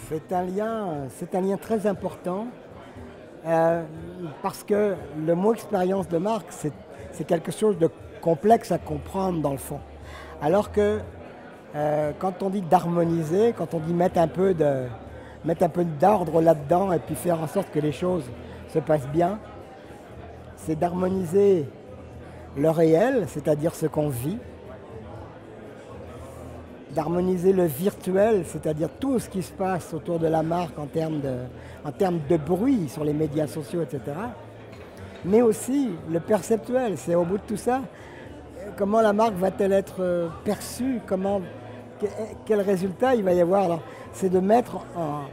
C'est un lien très important parce que le mot expérience de marque, c'est quelque chose de complexe à comprendre dans le fond. Alors que quand on dit d'harmoniser, quand on dit mettre un peu d'ordre là-dedans et puis faire en sorte que les choses se passent bien, c'est d'harmoniser le réel, c'est-à-dire ce qu'on vit, d'harmoniser le virtuel, c'est-à-dire tout ce qui se passe autour de la marque en termes de bruit sur les médias sociaux, etc. Mais aussi le perceptuel, c'est au bout de tout ça, comment la marque va-t-elle être perçue, quel résultat il va y avoir. Alors, c'est de mettre en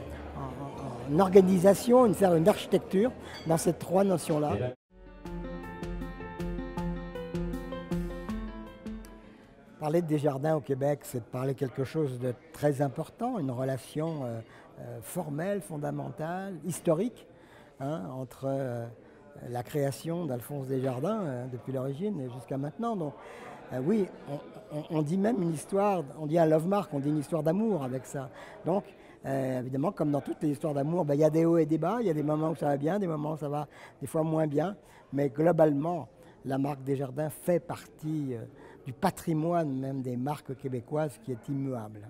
organisation, faire une architecture dans ces trois notions-là. Parler de Desjardins au Québec, c'est de parler quelque chose de très important, une relation formelle, fondamentale, historique, entre la création d'Alphonse Desjardins depuis l'origine et jusqu'à maintenant. Donc oui, on dit même une histoire, on dit un love mark, on dit une histoire d'amour avec ça. Donc évidemment, comme dans toutes les histoires d'amour, il y a des hauts et des bas, il y a des moments où ça va bien, des moments où ça va des fois moins bien, mais globalement, la marque Desjardins fait partie du patrimoine même des marques québécoises qui est immuable.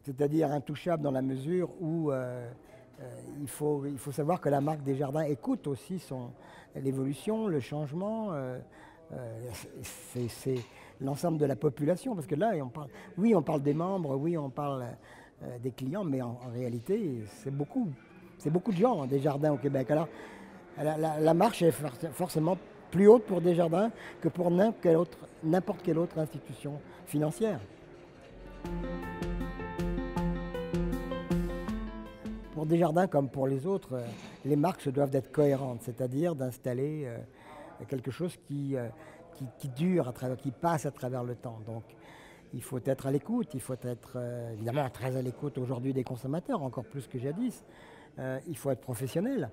C'est-à-dire intouchable dans la mesure où il faut savoir que la marque Desjardins écoute aussi l'évolution, le changement. C'est l'ensemble de la population, parce que là, on parle des membres, oui, on parle des clients, mais en réalité, c'est beaucoup de gens, Desjardins au Québec. Alors, la marche est forcément plus haute pour Desjardins que pour n'importe quelle autre institution financière. Pour Desjardins comme pour les autres, les marques se doivent d'être cohérentes, c'est-à-dire d'installer quelque chose qui dure, qui passe à travers le temps. Donc il faut être à l'écoute, il faut être évidemment très à l'écoute aujourd'hui des consommateurs, encore plus que jadis. Il faut être professionnel,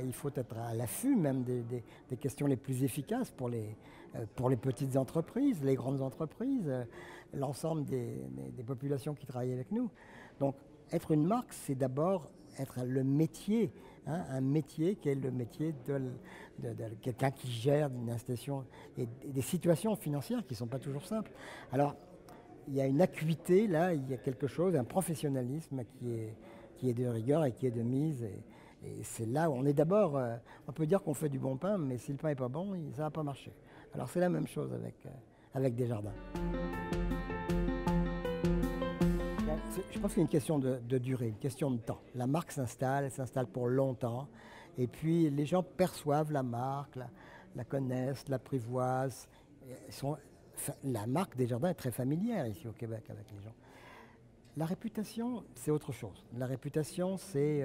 il faut être à l'affût même des questions les plus efficaces pour les petites entreprises, les grandes entreprises, l'ensemble des populations qui travaillent avec nous. Donc être une marque, c'est d'abord être le métier, un métier qui est le métier de quelqu'un qui gère une institution et des situations financières qui ne sont pas toujours simples. Alors, il y a une acuité, là, il y a quelque chose, un professionnalisme qui est de rigueur et qui est de mise. Et c'est là où on est d'abord, on peut dire qu'on fait du bon pain, mais si le pain n'est pas bon, ça ne va pas marcher. Alors c'est la même chose avec Desjardins. Je pense qu'il y a une question de durée, une question de temps. La marque s'installe, elle s'installe pour longtemps. Et puis les gens perçoivent la marque, la connaissent, l'apprivoisent. La marque Desjardins est très familière ici au Québec avec les gens. La réputation, c'est autre chose. La réputation, c'est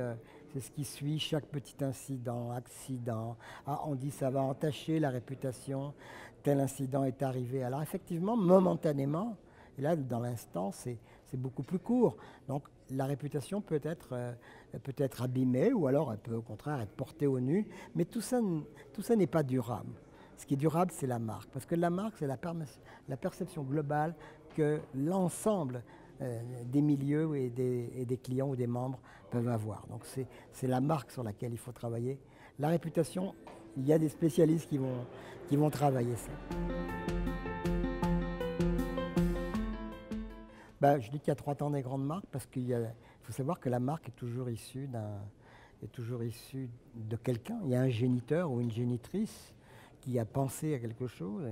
ce qui suit chaque petit incident, accident. Ah, on dit ça va entacher la réputation, tel incident est arrivé. Alors effectivement, momentanément, et là, dans l'instant, c'est beaucoup plus court. Donc la réputation peut être abîmée ou alors elle peut au contraire être portée au nu. Mais tout ça n'est pas durable. Ce qui est durable, c'est la marque. Parce que la marque, c'est la perception globale que l'ensemble des milieux et des clients ou des membres peuvent avoir. Donc c'est la marque sur laquelle il faut travailler. La réputation, il y a des spécialistes qui vont travailler ça. Je dis qu'il y a 3 temps des grandes marques parce qu'il faut savoir que la marque est toujours issue de quelqu'un. Il y a un géniteur ou une génitrice qui a pensé à quelque chose,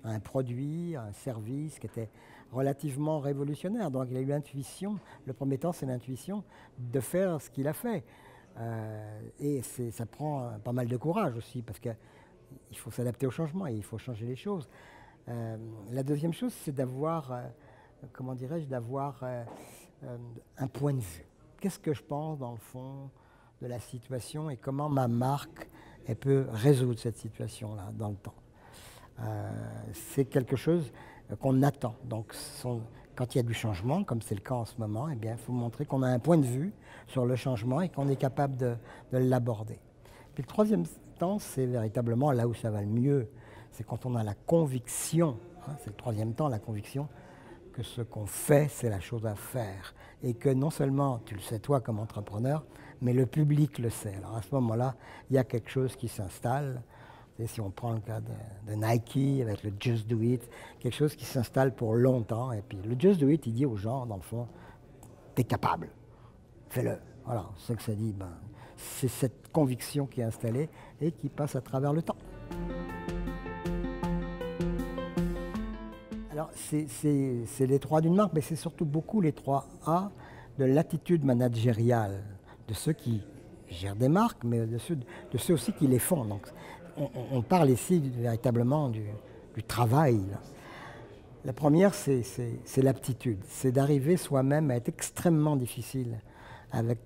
à un produit, à un service qui était relativement révolutionnaire. Donc il a eu l'intuition, le premier temps c'est l'intuition de faire ce qu'il a fait. Et ça prend pas mal de courage aussi parce qu'il faut s'adapter au changement et il faut changer les choses. La deuxième chose c'est d'avoir... d'avoir un point de vue. Qu'est-ce que je pense dans le fond de la situation et comment ma marque elle peut résoudre cette situation-là dans le temps. C'est quelque chose qu'on attend. Donc quand il y a du changement, comme c'est le cas en ce moment, il faut montrer qu'on a un point de vue sur le changement et qu'on est capable de l'aborder. Puis le troisième temps, c'est véritablement là où ça va le mieux. C'est quand on a la conviction hein. C'est le troisième temps, la conviction que ce qu'on fait, c'est la chose à faire. Et que non seulement tu le sais toi comme entrepreneur, mais le public le sait. Alors à ce moment-là, il y a quelque chose qui s'installe. Et si on prend le cas de Nike avec le Just Do It, quelque chose qui s'installe pour longtemps. Et puis le Just Do It, il dit aux gens, dans le fond, t'es capable, fais-le. Voilà, c'est ce que ça dit. Ben, c'est cette conviction qui est installée et qui passe à travers le temps. Alors, c'est les trois d'une marque, mais c'est surtout beaucoup les trois A de l'attitude managériale de ceux qui gèrent des marques, mais de ceux aussi qui les font. Donc, on parle ici véritablement du travail, là. La première, c'est l'aptitude. C'est d'arriver soi-même à être extrêmement difficile avec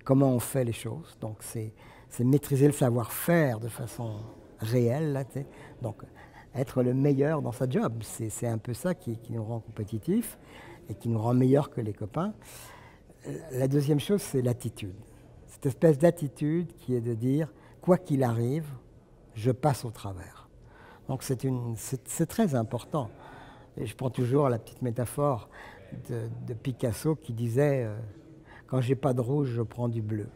comment on fait les choses. Donc, c'est maîtriser le savoir-faire de façon réelle, là, tu sais. Donc, être le meilleur dans sa job, c'est un peu ça qui nous rend compétitifs et qui nous rend meilleurs que les copains. La deuxième chose, c'est l'attitude. Cette espèce d'attitude qui est de dire, quoi qu'il arrive, je passe au travers. Donc c'est très important. Et je prends toujours la petite métaphore de Picasso qui disait quand j'ai pas de rouge, je prends du bleu.